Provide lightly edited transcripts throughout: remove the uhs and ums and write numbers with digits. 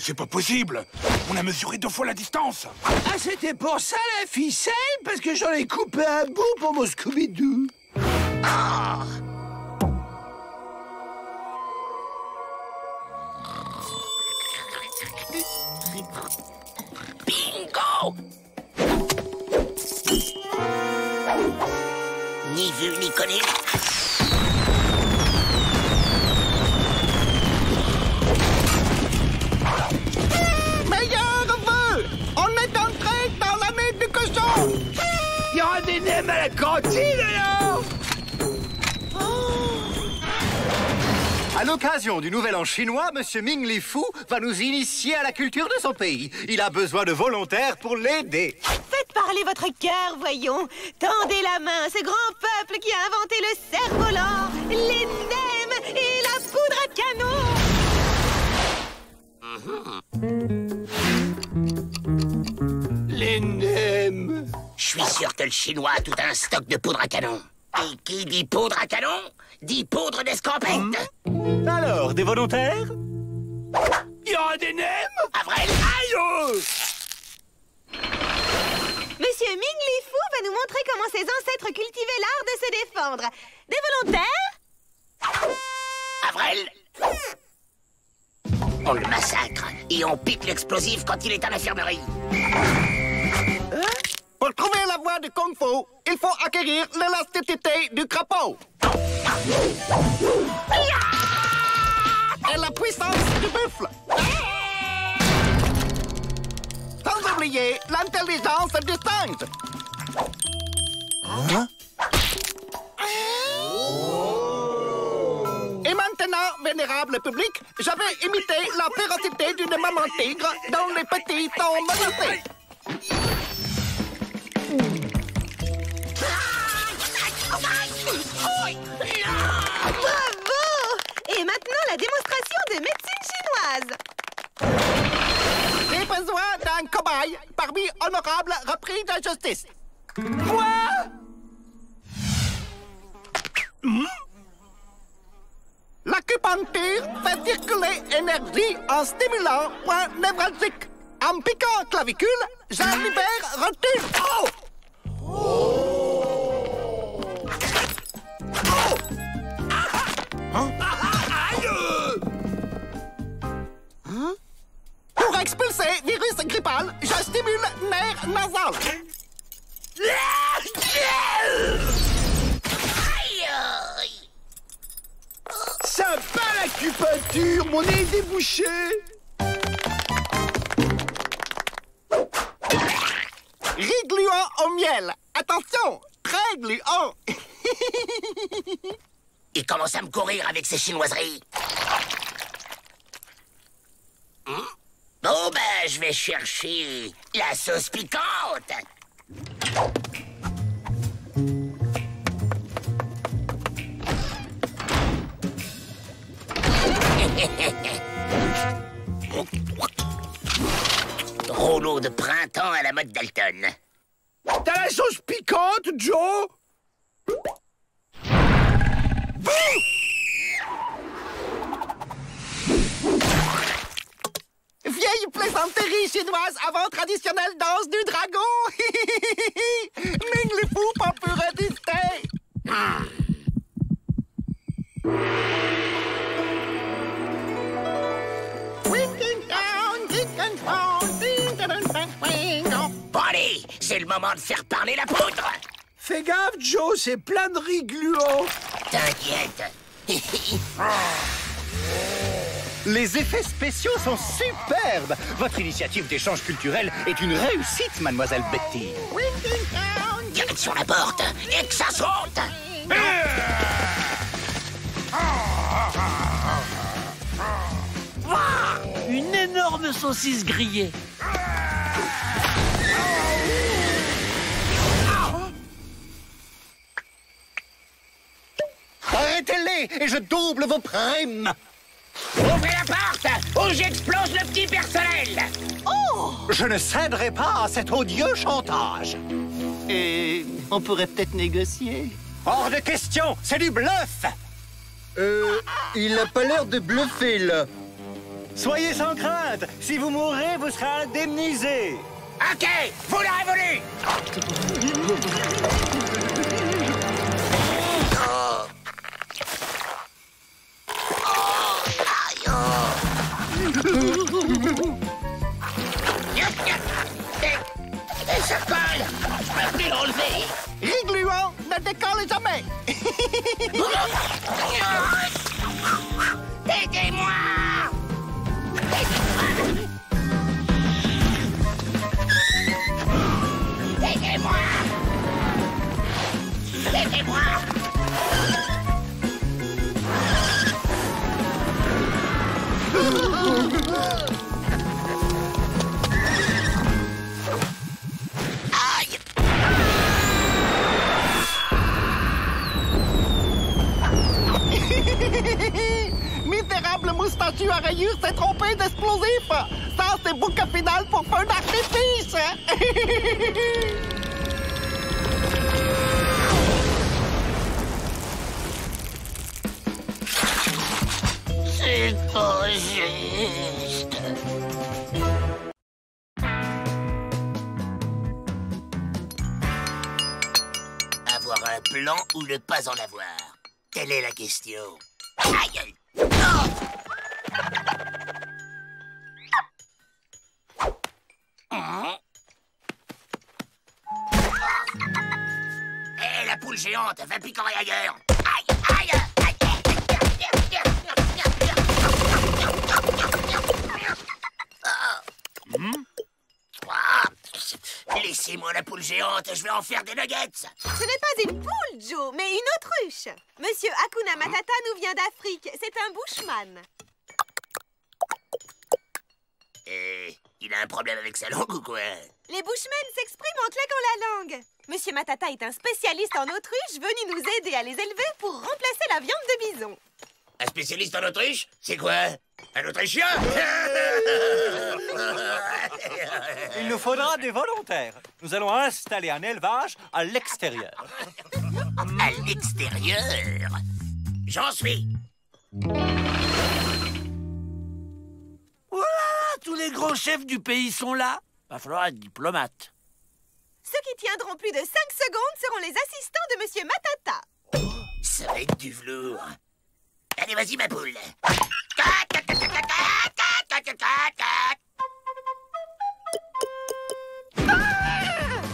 C'est pas possible. On a mesuré 2 fois la distance. Ah, c'était pour ça la ficelle? Parce que j'en ai coupé un bout pour mon Scooby-Doo. Ah. Bingo! Ni vu ni connu. Meilleur vœu! On est entré dans l'année du cochon! Il y aura des nems à la cantine alors! À l'occasion du Nouvel An chinois, Monsieur Ming Li Fu va nous initier à la culture de son pays. Il a besoin de volontaires pour l'aider. Faites parler votre cœur, voyons. Tendez la main à ce grand peuple qui a inventé le cerf-volant, les nems et la poudre à canon. Les nems. Je suis sûr que le Chinois a tout un stock de poudre à canon. Et qui dit poudre à canon, dit poudre d'escampette. Alors, des volontaires? Il y aura des nems? Avril! Aïe! Monsieur Ming Li Fu va nous montrer comment ses ancêtres cultivaient l'art de se défendre. Des volontaires? Avril! On le massacre et on pique l'explosif quand il est à l'infirmerie. Pour trouver la voie du Kung Fu, il faut acquérir l'élasticité du crapaud. Et la puissance du buffle. Sans oublier l'intelligence du singe. Et maintenant, vénérable public, je vais imiter la férocité d'une maman tigre dont les petits sont menacés. Bravo! Et maintenant, la démonstration de médecine chinoise. J'ai besoin d'un cobaye parmi honorables repris de justice. Quoi? L'acupuncture fait circuler énergie en stimulant point névralgique. En piquant clavicule, je libère rotule. Oh! Pour expulser virus grippal, je stimule nerf nasal. Sympa l'acupuncture, mon nez est débouché. Riz gluant au miel. Attention, très gluant. Il commence à me courir avec ses chinoiseries. Bon, ben, je vais chercher la sauce piquante. Rouleau de printemps à la mode Dalton. T'as la sauce piquante, Joe? Vieille plaisanterie chinoise avant traditionnelle danse du dragon. Ming Li Fu pas pu résister. Bon allez, c'est le moment de faire parler la poudre. Fais gaffe, Joe, c'est plein de riz gluant. T'inquiète. Les effets spéciaux sont superbes. Votre initiative d'échange culturel est une réussite, mademoiselle Betty. Direction la porte et que ça saute. Une énorme saucisse grillée. Arrêtez-les et je double vos primes. Ouvrez la porte ou j'explose le petit personnel. Je ne céderai pas à cet odieux chantage. Et on pourrait peut-être négocier. Hors de question, c'est du bluff. Il n'a pas l'air de bluffer, là. Soyez sans crainte. Si vous mourrez, vous serez indemnisé. Ok, vous l'aurez voulu. Et ça colle. Je peux plus l'enlever. Rigluant, ne décolle jamais. Aidez-moi. Aidez-moi. Aidez-moi. Aïe. Misérable moustachu à rayures s'est trompé d'explosif. Ça, c'est bouquet final pour feu d'artifice. C'est pas juste. Avoir un plan ou ne pas en avoir? Telle est la question. Aïe! Non! Hé, la poule géante, va picorer ailleurs! Aïe! Aïe! Laissez-moi la poule géante, je vais en faire des nuggets. Ce n'est pas une poule, Joe, mais une autruche. Monsieur Hakuna Matata nous vient d'Afrique. C'est un bushman. Et il a un problème avec sa langue ou quoi? Les bushmen s'expriment en claquant la langue. Monsieur Matata est un spécialiste en autruche venu nous aider à les élever pour remplacer la viande de bison. Un spécialiste en autruche? C'est quoi? Un autrichien? Il nous faudra des volontaires. Nous allons installer un élevage à l'extérieur. À l'extérieur? J'en suis. Voilà, tous les grands chefs du pays sont là. Va falloir être diplomate. Ceux qui tiendront plus de 5 secondes seront les assistants de Monsieur Matata. Ça va être du velours. Allez, vas-y, ma poule.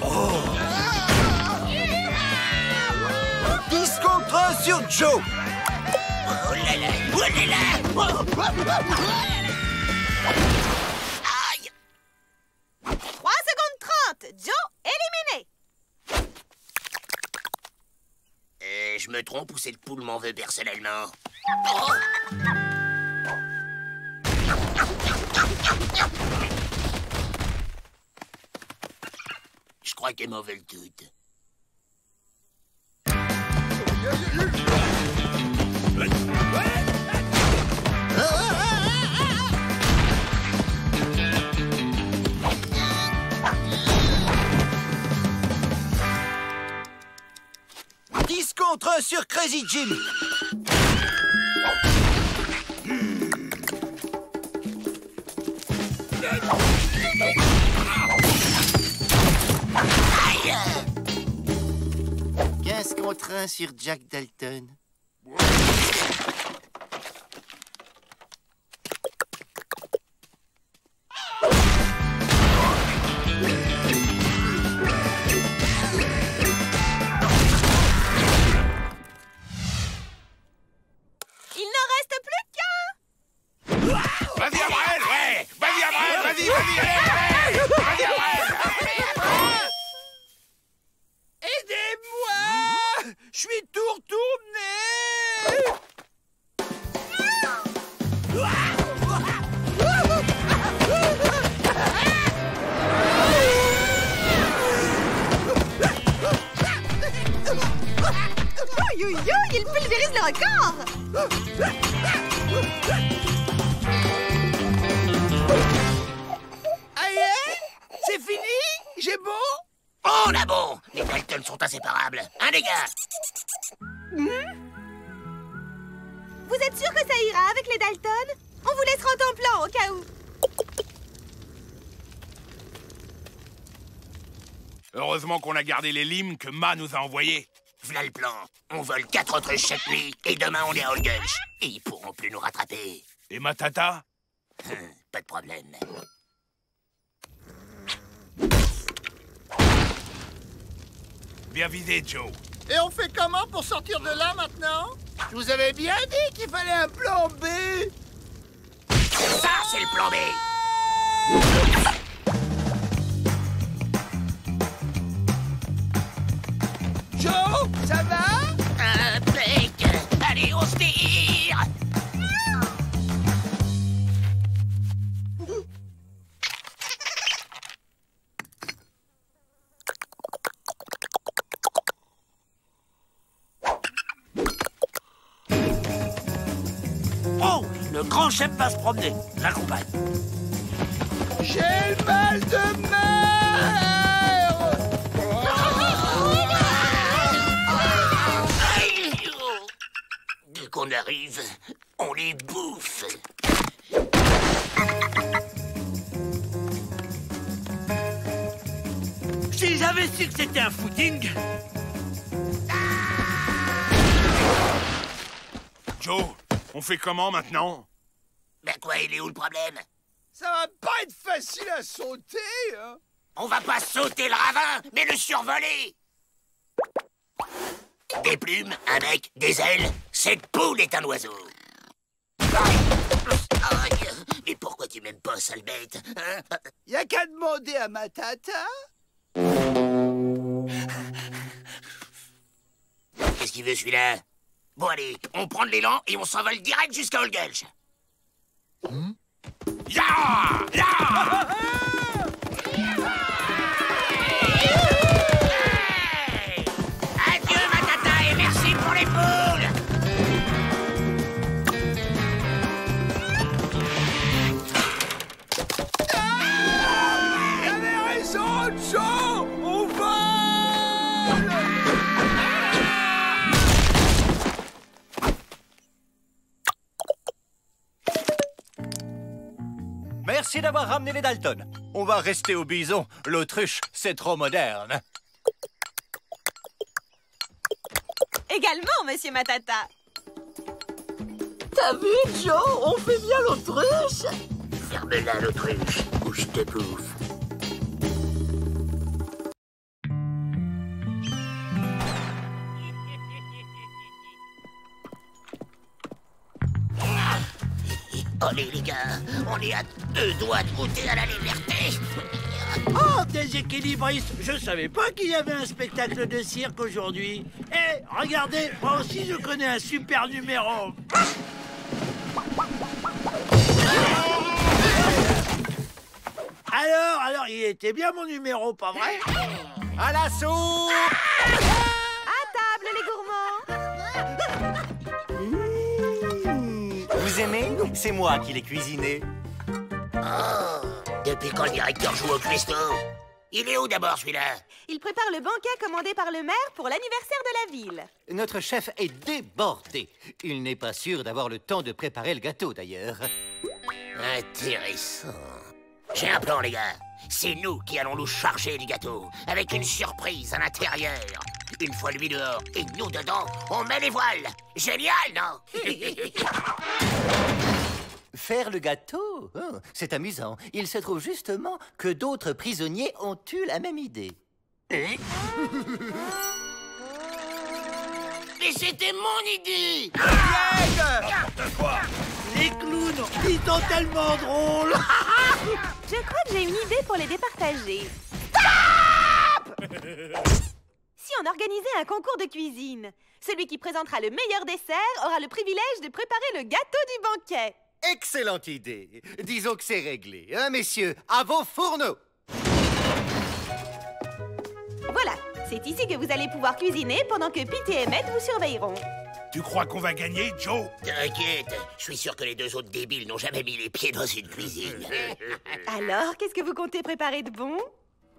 Oh. 10 contre 1 sur Joe. Oh là là, oh là là. Aïe. 3 secondes 30. Joe, éliminé. Je me trompe ou cette poule m'en veut personnellement? Oh. Je crois qu'elle m'en veut toutes. Contre 1 sur Crazy Jim. Aïe! 15 contre 1 sur Jack Dalton. Il pulvérise le record! Aïe! C'est fini? J'ai beau? Oh, là bon! Les Dalton sont inséparables. Un dégât! Vous êtes sûr que ça ira avec les Dalton? On vous laissera en temps plan, au cas où. Heureusement qu'on a gardé les limes que Ma nous a envoyés. V'là le plan. On vole 4 autruches cette nuit, et demain on est à Holgulch. Et ils pourront plus nous rattraper. Et ma tata? Pas de problème. Bien visé, Joe. Et on fait comment pour sortir de là maintenant? Je vous avais bien dit qu'il fallait un plan B. Ça, c'est le plan B. Joe, ça va? Impec. Allez, on se tire. Oh, le grand chef va se promener. J'accompagne. J'ai le mal de mer. Dès qu'on arrive, on les bouffe. Si j'avais su que c'était un footing... Joe, on fait comment maintenant? Ben quoi, il est où le problème? Ça va pas être facile à sauter, hein? On va pas sauter le ravin, mais le survoler. Des plumes, un bec, des ailes. Cette poule est un oiseau. Aïe. Et pourquoi tu m'aimes pas, sale bête, hein? Y a qu'à demander à ma tata. Qu'est-ce qu'il veut, celui-là? Bon, allez, on prend de l'élan et on s'envole direct jusqu'à Holgulch. Ya! Ya! Hey! Adieu, ma tata, et merci pour les poules. T'avais raison, Joe. On vole. Merci d'avoir ramené les Dalton. On va rester au bison. L'autruche, c'est trop moderne. Également, monsieur Matata. T'as vu, Joe? On fait bien l'autruche. Ferme-la, l'autruche, ou je te bouffe. Allez, les gars, on est à 2 doigts de goûter à la liberté. Oh, déséquilibriste. Je savais pas qu'il y avait un spectacle de cirque aujourd'hui. Eh, regardez, moi aussi je connais un super numéro. Alors, il était bien mon numéro, pas vrai? À la soupe! À table, les gourmands. Vous aimez? C'est moi qui l'ai cuisiné. Oh, depuis quand le directeur joue au cuistot? Il est où d'abord, celui-là? Il prépare le banquet commandé par le maire pour l'anniversaire de la ville. Notre chef est débordé. Il n'est pas sûr d'avoir le temps de préparer le gâteau, d'ailleurs. Intéressant. J'ai un plan, les gars. C'est nous qui allons nous charger du gâteau, avec une surprise à l'intérieur. Une fois lui dehors et nous dedans, on met les voiles. Génial, non? Faire le gâteau? Oh, c'est amusant. Il se trouve justement que d'autres prisonniers ont eu la même idée. Mais c'était mon idée! Les clowns, ils sont tellement drôles. Je crois que j'ai une idée pour les départager. Si on organisait un concours de cuisine, celui qui présentera le meilleur dessert aura le privilège de préparer le gâteau du banquet. Excellente idée. Disons que c'est réglé. Hein, messieurs, à vos fourneaux. Voilà, c'est ici que vous allez pouvoir cuisiner pendant que Pete et Emmett vous surveilleront. Tu crois qu'on va gagner, Joe? T'inquiète, je suis sûr que les 2 autres débiles n'ont jamais mis les pieds dans une cuisine. Alors, qu'est-ce que vous comptez préparer de bon?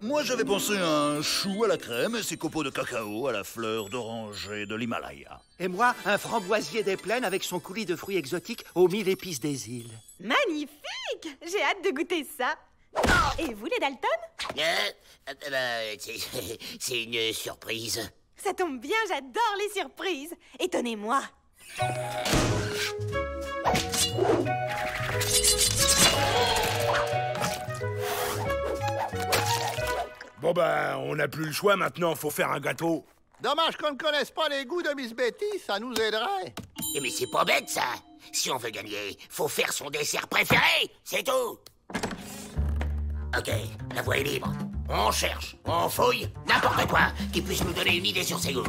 Moi, j'avais pensé à un chou à la crème et ses copeaux de cacao à la fleur d'oranger de l'Himalaya. Et moi, un framboisier des plaines avec son coulis de fruits exotiques aux 1000 épices des îles. Magnifique! J'ai hâte de goûter ça. Et vous, les Dalton? C'est une surprise. Ça tombe bien, j'adore les surprises. Étonnez-moi. Bon ben, on n'a plus le choix maintenant, faut faire un gâteau. Dommage qu'on ne connaisse pas les goûts de Miss Betty, ça nous aiderait. Mais c'est pas bête, ça. Si on veut gagner, faut faire son dessert préféré, c'est tout. Ok, la voie est libre. On cherche, on fouille, n'importe quoi qui puisse nous donner une idée sur ses goûts.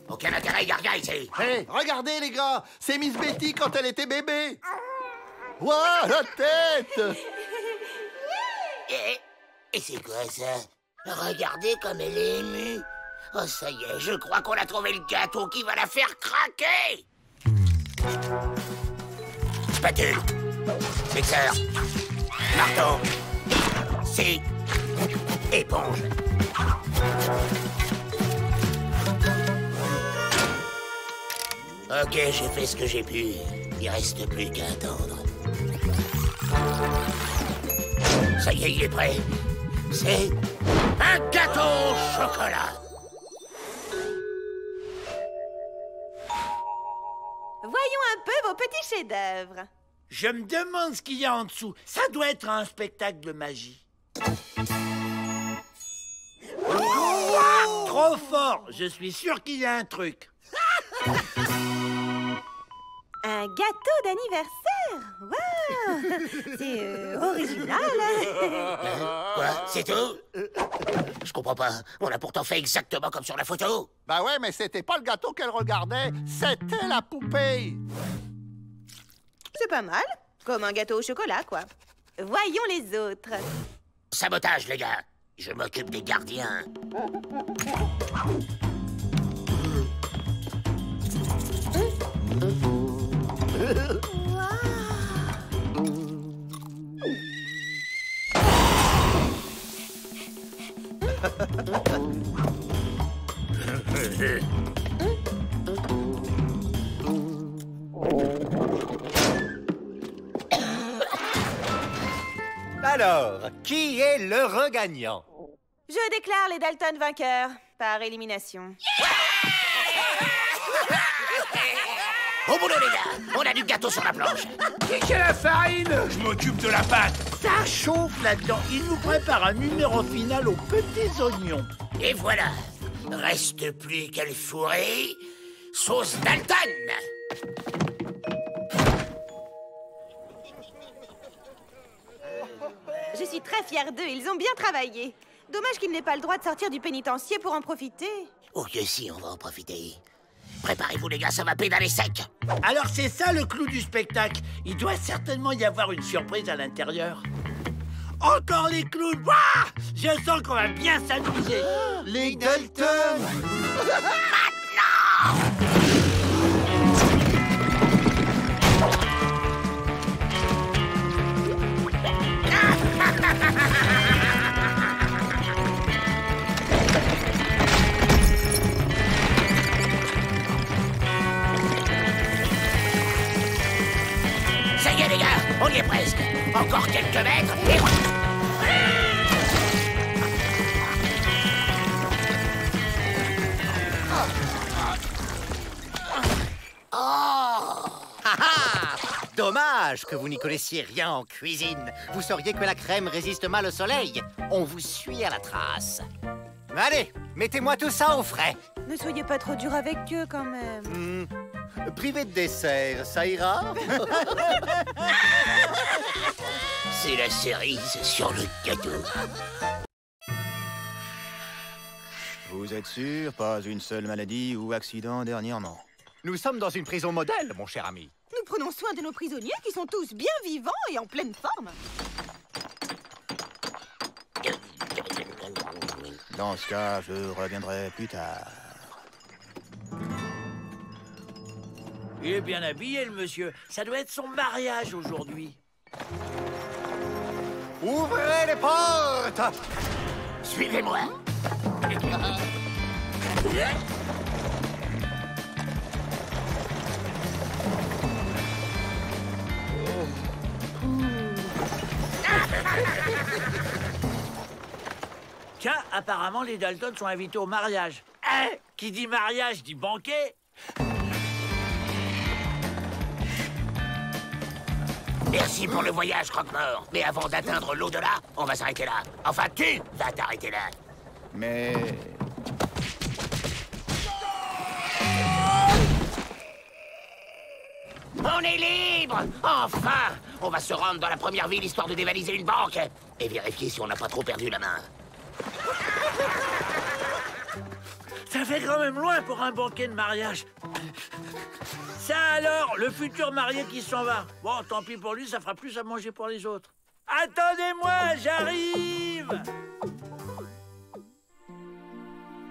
Aucun intérêt, y'a rien ici. Hé, regardez les gars, c'est Miss Betty quand elle était bébé. Ouah, la tête! Et c'est quoi ça? Regardez comme elle est émue. Oh, ça y est, je crois qu'on a trouvé le gâteau qui va la faire craquer. Spatule, mixeur, marteau, scie, éponge. Ok, j'ai fait ce que j'ai pu. Il reste plus qu'à attendre. Ça y est, il est prêt. C'est un gâteau au chocolat. Voyons un peu vos petits chefs-d'œuvre. Je me demande ce qu'il y a en dessous. Ça doit être un spectacle de magie. Trop fort. Je suis sûr qu'il y a un truc. Un gâteau d'anniversaire. Waouh! C'est original. Quoi? C'est tout? Je comprends pas. On a pourtant fait exactement comme sur la photo. Bah ouais, mais c'était pas le gâteau qu'elle regardait, c'était la poupée. C'est pas mal. Comme un gâteau au chocolat, quoi. Voyons les autres. Sabotage, les gars. Je m'occupe des gardiens. Alors, qui est l'heureux gagnant? Je déclare les Dalton vainqueurs par élimination. Au boulot, les gars. On a du gâteau sur la planche. Qui a la farine? Je m'occupe de la pâte. Ça chauffe là-dedans. Il nous prépare un numéro final aux petits oignons. Et voilà. Reste plus qu'à le fourrer. Sauce Dalton. Je suis très fière d'eux, ils ont bien travaillé. Dommage qu'ils n'aient pas le droit de sortir du pénitencier pour en profiter. Oh que si, on va en profiter. Préparez-vous les gars, ça va pédaler sec. Alors c'est ça le clou du spectacle. Il doit certainement y avoir une surprise à l'intérieur. Encore les clowns. Wouah! Je sens qu'on va bien s'amuser. Les Dalton! Ça y est les gars, on y est presque. Encore quelques mètres et... Dommage que vous n'y connaissiez rien en cuisine. Vous sauriez que la crème résiste mal au soleil. On vous suit à la trace. Allez, mettez-moi tout ça au frais. Ne soyez pas trop dur avec eux, quand même. Privé de dessert, ça ira? C'est la cerise sur le gâteau. Vous êtes sûr? Pas une seule maladie ou accident dernièrement? Nous sommes dans une prison modèle, mon cher ami. Nous prenons soin de nos prisonniers qui sont tous bien vivants et en pleine forme. Dans ce cas, je reviendrai plus tard. Il est bien habillé, le monsieur. Ça doit être son mariage aujourd'hui. Ouvrez les portes! Suivez-moi. Tiens, apparemment, les Dalton sont invités au mariage. Hein? Qui dit mariage dit banquet. Merci pour le voyage, Croque-Mort. Mais avant d'atteindre l'au-delà, on va s'arrêter là. Enfin, tu vas t'arrêter là. Mais... On est libre! Enfin! On va se rendre dans la première ville histoire de dévaliser une banque. Et vérifier si on n'a pas trop perdu la main. Ça fait quand même loin pour un banquet de mariage. Ça alors, le futur marié qui s'en va. Bon, tant pis pour lui, ça fera plus à manger pour les autres. Attendez-moi, j'arrive!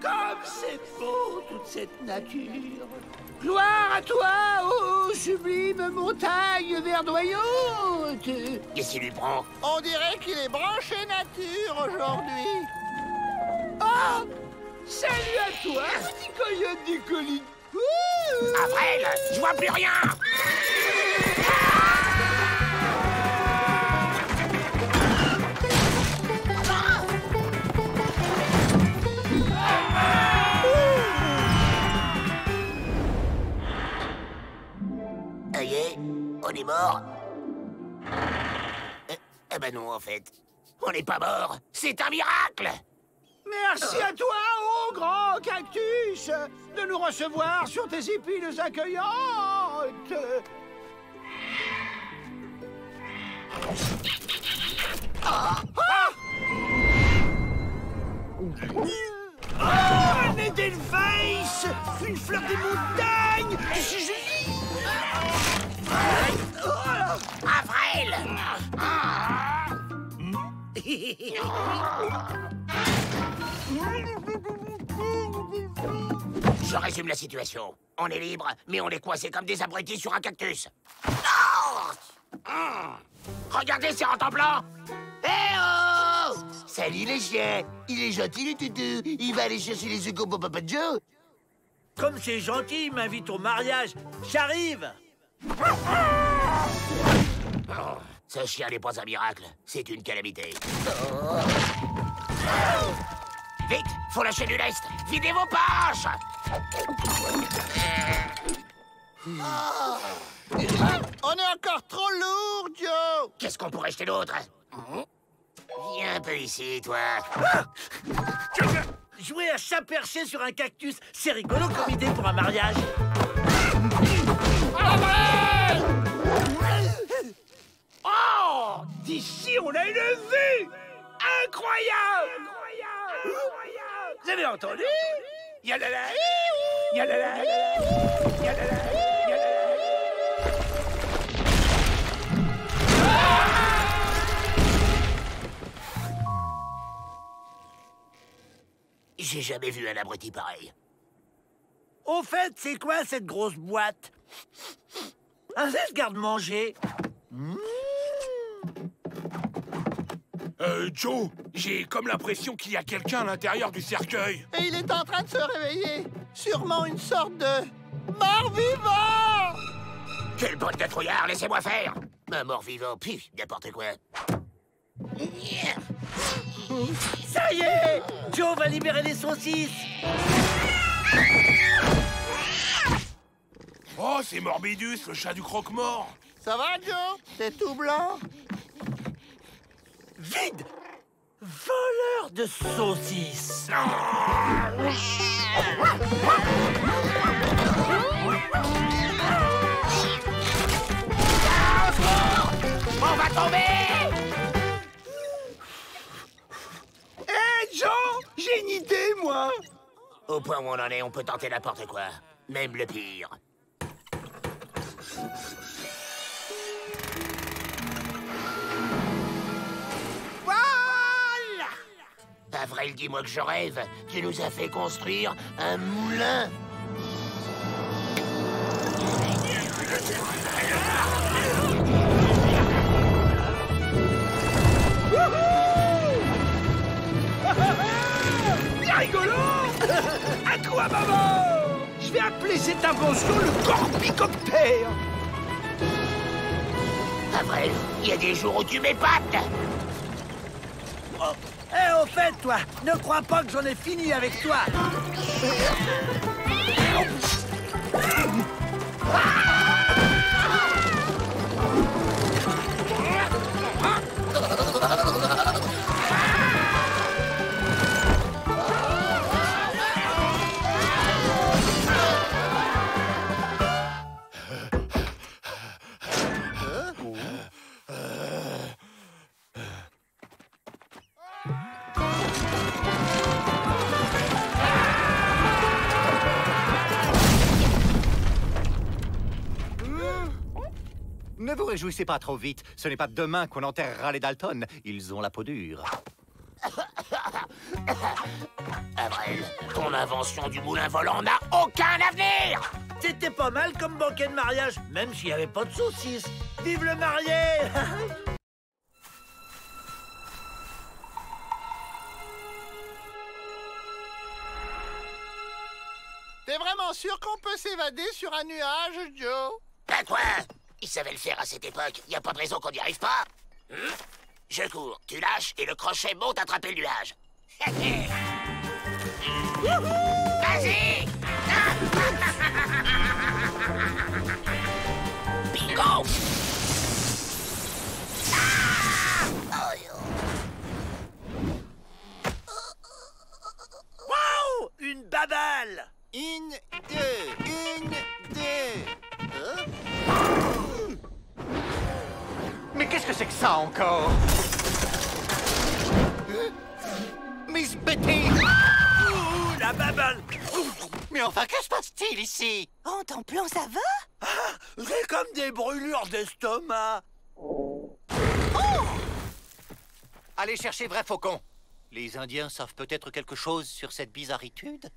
Comme c'est beau, toute cette nature. Gloire à toi, ô sublime montagne verdoyante. Qu'est-ce qu'il lui prend? On dirait qu'il est branché nature aujourd'hui. Ah! Salut à toi, petit coyote des collines. Avril, je vois plus rien! Ça y est, on est mort. Eh ben non, en fait. On n'est pas mort. C'est un miracle! Merci à toi, ô grand cactus, de nous recevoir sur tes épines accueillantes. Oh, un Edelweiss! Une fleur des montagnes! C'est joli! Avril! Je résume la situation. On est libre, mais on est coincé comme des abrutis sur un cactus. Regardez, c'est en blanc. Eh oh! Salut les chiens. Il est gentil le toutou. Il va aller chercher les œufs pour Papa Joe. Comme c'est gentil, il m'invite au mariage. J'arrive! Oh, ce chien n'est pas un miracle. C'est une calamité. Vite, faut lâcher du lest. Videz vos poches. On est encore trop lourd, Joe. Qu'est-ce qu'on pourrait jeter d'autre? Viens un peu ici, toi. Jouer à chat perché sur un cactus, c'est rigolo comme idée pour un mariage. Oh! D'ici, on a une vue incroyable! Vous avez entendu? Yalala, yalala, yalala, yalala. J'ai jamais vu un abruti pareil. Au fait, c'est quoi cette grosse boîte? Un garde-manger. Joe, j'ai comme l'impression qu'il y a quelqu'un à l'intérieur du cercueil. Et il est en train de se réveiller. Sûrement une sorte de mort-vivant. Quelle bande de trouillards, laissez-moi faire. Un mort-vivant, pif, n'importe quoi. Ça y est! Joe va libérer les saucisses. Oh, c'est Morbidus, le chat du croque-mort. Ça va, Joe? T'es tout blanc. Vide! Voleur de saucisses! On va tomber! Hé, Joe! J'ai une idée, moi! Au point où on en est, on peut tenter n'importe quoi. Même le pire. Voilà! Avril, dis-moi que je rêve. Tu nous as fait construire un moulin. C'est rigolo. À toi, maman. Je vais appeler cette invention le corpicoptère. Avril, il y a des jours où tu m'épates. Oh. Eh, au fait, toi, ne crois pas que j'en ai fini avec toi. Ne vous réjouissez pas trop vite. Ce n'est pas demain qu'on enterrera les Dalton. Ils ont la peau dure. Avril, ton invention du moulin volant n'a aucun avenir. C'était pas mal comme banquet de mariage, même s'il n'y avait pas de saucisses. Vive le marié. T'es vraiment sûr qu'on peut s'évader sur un nuage, Joe? Bah quoi? Ils savaient le faire à cette époque. Y a pas de raison qu'on n'y arrive pas. Je cours, tu lâches et le crochet monte attraper le nuage. Vas-y. Bingo. Wow! Une babale. Une, deux. Mais qu'est-ce que c'est que ça encore? Miss Betty! Ouh, la babale. Mais enfin, que se passe-t-il ici? Oh, ton plan, ça va? Ah, j'ai comme des brûlures d'estomac. Allez chercher Vrai Faucon. Les Indiens savent peut-être quelque chose sur cette bizarritude?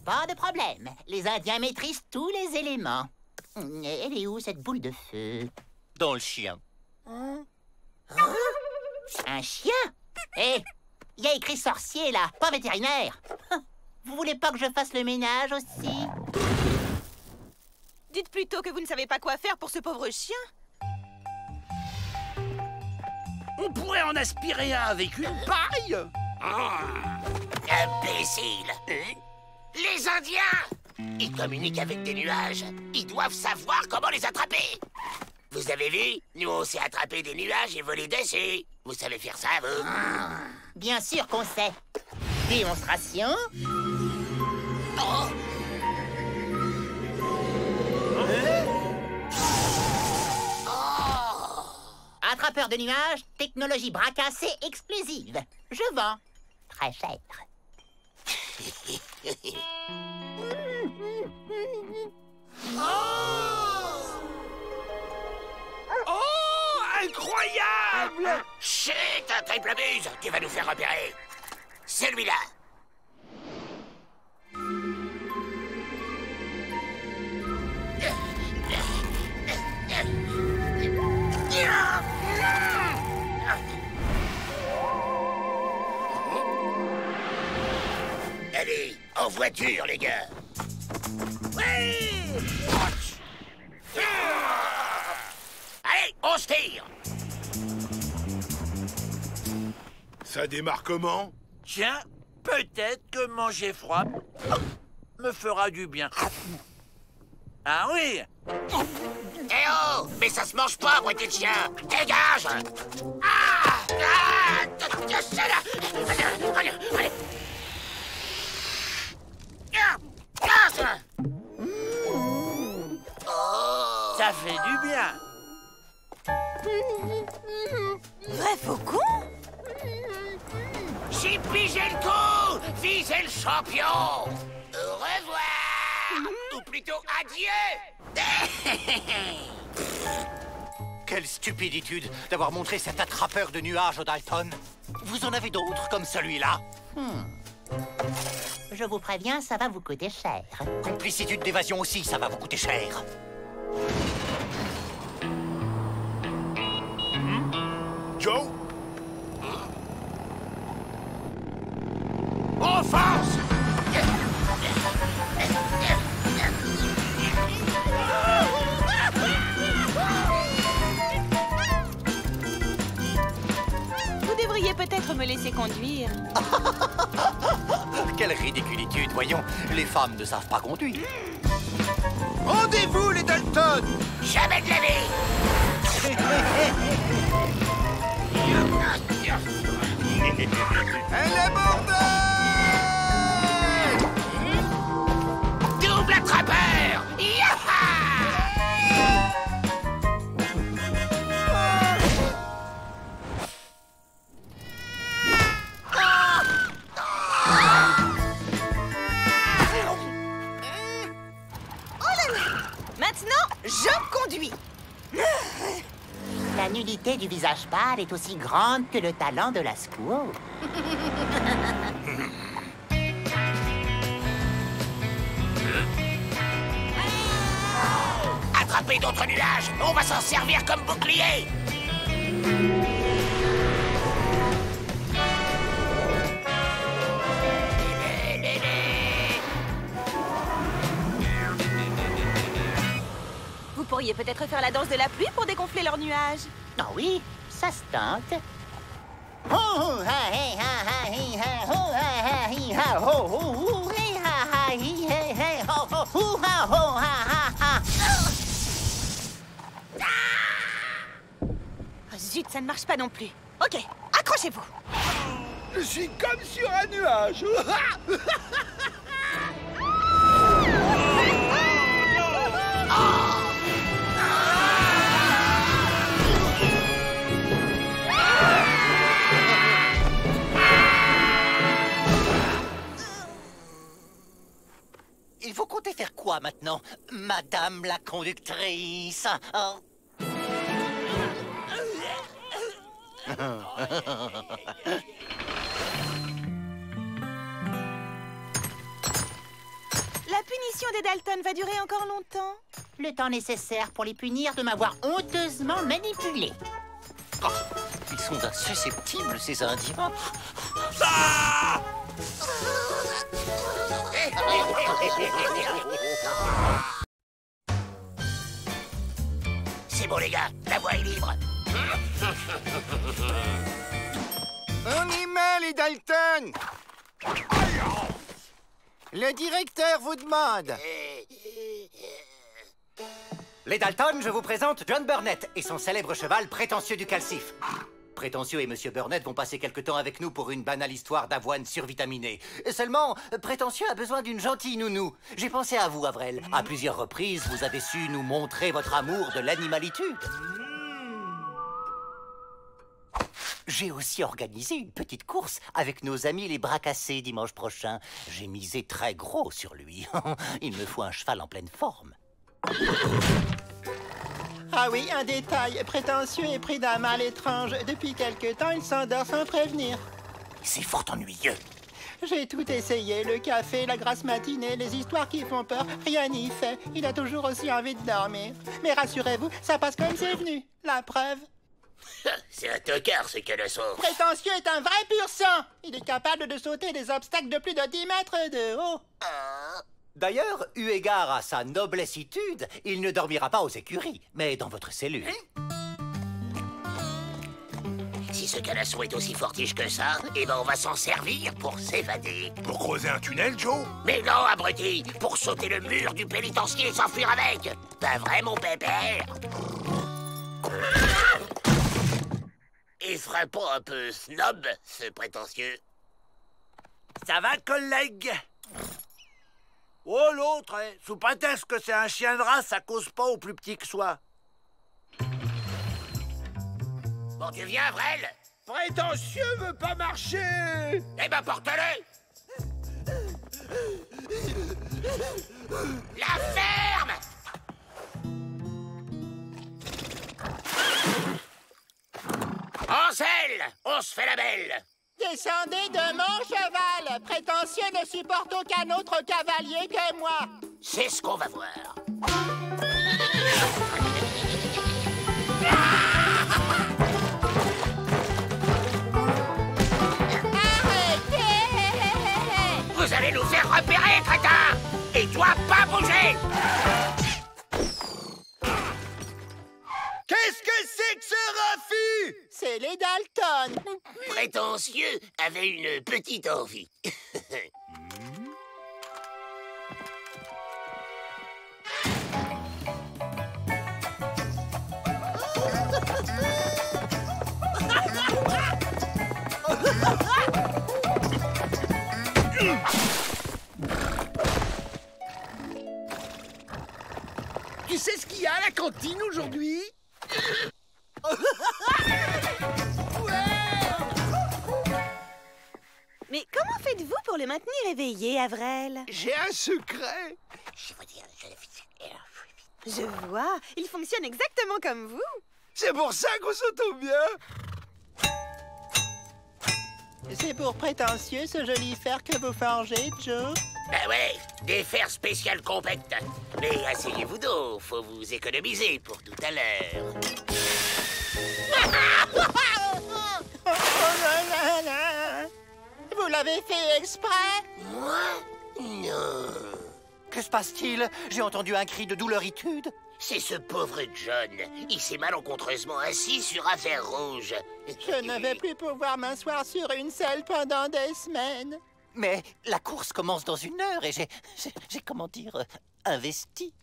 Pas de problème. Les Indiens maîtrisent tous les éléments. Elle est où, cette boule de feu? Dans le chien. Un chien? Hé, il y a écrit sorcier, là, pas vétérinaire. Vous voulez pas que je fasse le ménage aussi? Dites plutôt que vous ne savez pas quoi faire pour ce pauvre chien. On pourrait en aspirer un avec une paille. Imbécile. Les Indiens, ils communiquent avec des nuages. Ils doivent savoir comment les attraper. Vous avez vu? Nous, on sait attraper des nuages et voler dessus. Vous savez faire ça, vous? Bien sûr qu'on sait. Démonstration. Attrapeur de nuages, technologie bras cassés exclusive. Je vends. Très cher. Oh, incroyable! Chut, un triple buse. Tu vas nous faire repérer. Celui-là. Allez, en voiture, les gars. Oui! Allez, on se tire. Ça démarre comment? Tiens, peut-être que manger froid me fera du bien. Ah oui? Eh oh! Mais ça se mange pas, boîtier de chien! Dégage! Allez! Ça fait du bien. Vrai Faucon? J'ai pigé le coup! Visez le champion! Au revoir! Ou plutôt adieu! Quelle stupiditude d'avoir montré cet attrapeur de nuages au Dalton. Vous en avez d'autres comme celui-là? Je vous préviens, ça va vous coûter cher. Complicitude d'évasion aussi, ça va vous coûter cher. Joe? Offense! Vous devriez peut-être me laisser conduire. Quelle ridiculitude, voyons. Les femmes ne savent pas conduire. Rendez-vous, les Dalton! Jamais de la vie! Elle est bordée! Double attrapeur! Yaha! Maintenant, je conduis. La nudité du visage pâle est aussi grande que le talent de la squaw. Attrapez d'autres nuages! On va s'en servir comme bouclier! Vous pourriez peut-être faire la danse de la pluie pour dégonfler leurs nuages. Ah oui, ça se tente. Oh, ha, hey, ha, ha, hi, ha, ho, ha, ha, hi, ha, ho, ho, ho, hey, ha, ha, hi, hey, hey, ho, ho, ho, ha, ho, ha, ha, ha. Oh, zut, ça ne marche pas non plus. Ok, accrochez-vous. Je suis comme sur un nuage! Il faut compter faire quoi maintenant, madame la conductrice? Oh. La punition des Dalton va durer encore longtemps. Le temps nécessaire pour les punir de m'avoir honteusement manipulé. Oh, ils sont insusceptibles, ces Indiens. C'est bon, les gars, la voie est libre. On y met, les Dalton! Le directeur vous demande. Les Dalton, je vous présente John Burnett et son célèbre cheval prétentieux du calcif. Prétentieux et Monsieur Burnett vont passer quelque temps avec nous pour une banale histoire d'avoine survitaminée. Seulement, Prétentieux a besoin d'une gentille nounou. J'ai pensé à vous, Avrel. À plusieurs reprises, vous avez su nous montrer votre amour de l'animalitude. J'ai aussi organisé une petite course avec nos amis les bras cassés dimanche prochain. J'ai misé très gros sur lui. Il me faut un cheval en pleine forme. Ah oui, un détail. Prétentieux est pris d'un mal étrange. Depuis quelque temps, il s'endort sans prévenir. C'est fort ennuyeux. J'ai tout essayé. Le café, la grasse matinée, les histoires qui font peur. Rien n'y fait. Il a toujours aussi envie de dormir. Mais rassurez-vous, ça passe comme c'est venu. La preuve. C'est un tocard, ce colosso. Prétentieux est un vrai pur sang. Il est capable de sauter des obstacles de plus de 10 mètres de haut. D'ailleurs, eu égard à sa noblessitude, il ne dormira pas aux écuries, mais dans votre cellule. Si ce canasson est aussi fortiche que ça, eh ben on va s'en servir pour s'évader. Pour creuser un tunnel, Joe? Mais non, abruti, pour sauter le mur du pénitencier et s'enfuir avec. Pas vrai, mon pépère? Il serait pas un peu snob, ce prétentieux? Ça va, collègue? Oh, l'autre, hein, sous prétexte que c'est un chien de race, ça cause pas au plus petit que soit. Bon, tu viens, Avrel? Prétentieux veut pas marcher! Eh ben, porte-le! La ferme! Ansel, on se fait la belle! Des Descendez de mon cheval. Prétentieux ne supporte aucun autre cavalier que moi. C'est ce qu'on va voir. Vous allez nous faire repérer, crétin! Et toi, pas bouger! Qu'est-ce que c'est que ce raffut? C'est les Dalton. Prétentieux avait une petite envie. Tu sais ce qu'il y a à la cantine aujourd'hui? Mais comment faites-vous pour le maintenir éveillé, Avrel? J'ai un secret. Je vois, il fonctionne exactement comme vous. C'est pour ça qu'on s'entend bien. C'est pour Prétentieux, ce joli fer que vous forgez, Joe? Ben ouais, des fers spéciales compacts. Mais asseyez-vous donc, faut vous économiser pour tout à l'heure. Vous l'avez fait exprès? Moi? Non. Que se passe-t-il? J'ai entendu un cri de douleur-itude. C'est ce pauvre John. Il s'est malencontreusement assis sur un fer rouge. Je ne vais plus pouvoir m'asseoir sur une selle pendant des semaines. Mais la course commence dans 1 heure et j'ai comment dire, investi.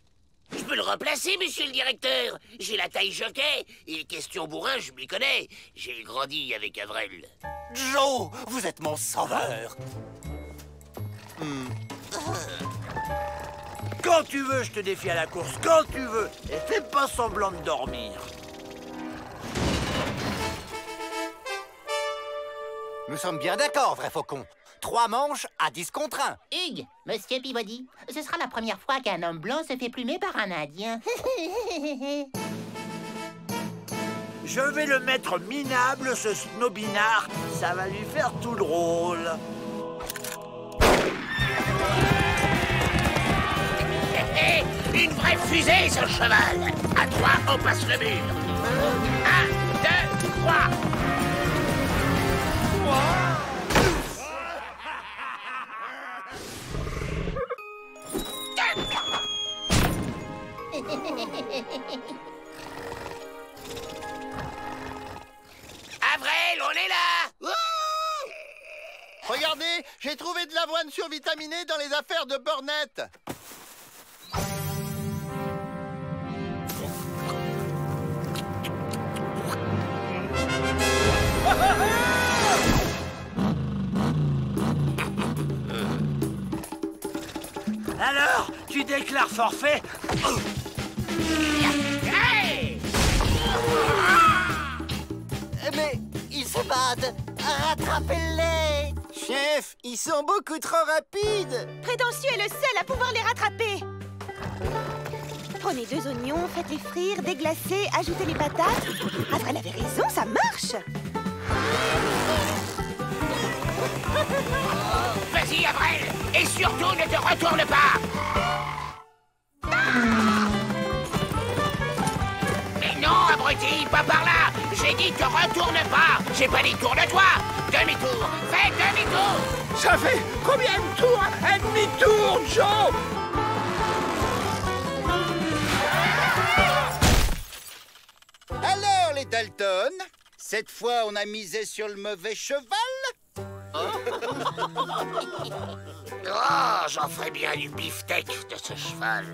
Je peux le remplacer, monsieur le directeur. J'ai la taille jockey et question bourrin, je m'y connais. J'ai grandi avec Avrel. Joe, vous êtes mon sauveur. Quand tu veux, je te défie à la course, quand tu veux. Et fais pas semblant de dormir. Nous sommes bien d'accord, vrai faucon. 3 manches à 10 contre 1. Hugues, Monsieur Peabody, ce sera la première fois qu'un homme blanc se fait plumer par un Indien. Je vais le mettre minable, ce snobinard. Ça va lui faire tout drôle. Une vraie fusée, ce cheval. À 3, on passe le mur. 1, 2, 3. Avrel, on est là. Ouh! Regardez, j'ai trouvé de l'avoine survitaminée dans les affaires de Burnett. Alors, tu déclares forfait? Hey! Mais ils se battent. Rattrapez-les. Chef, ils sont beaucoup trop rapides. Prétentieux est le seul à pouvoir les rattraper. Prenez 2 oignons, faites-les frire, déglacer, ajoutez les patates. Avrel avait raison, ça marche. Vas-y, Avrel, et surtout ne te retourne pas. Mais non, abruti, pas par là. J'ai dit te retourne pas. J'ai pas dit tourne-toi. Demi-tour, fais demi-tour. Ça fait combien de tours? Un demi-tour, Joe? Alors, les Dalton, cette fois, on a misé sur le mauvais cheval? Oh, j'en ferais bien du beefsteak de ce cheval.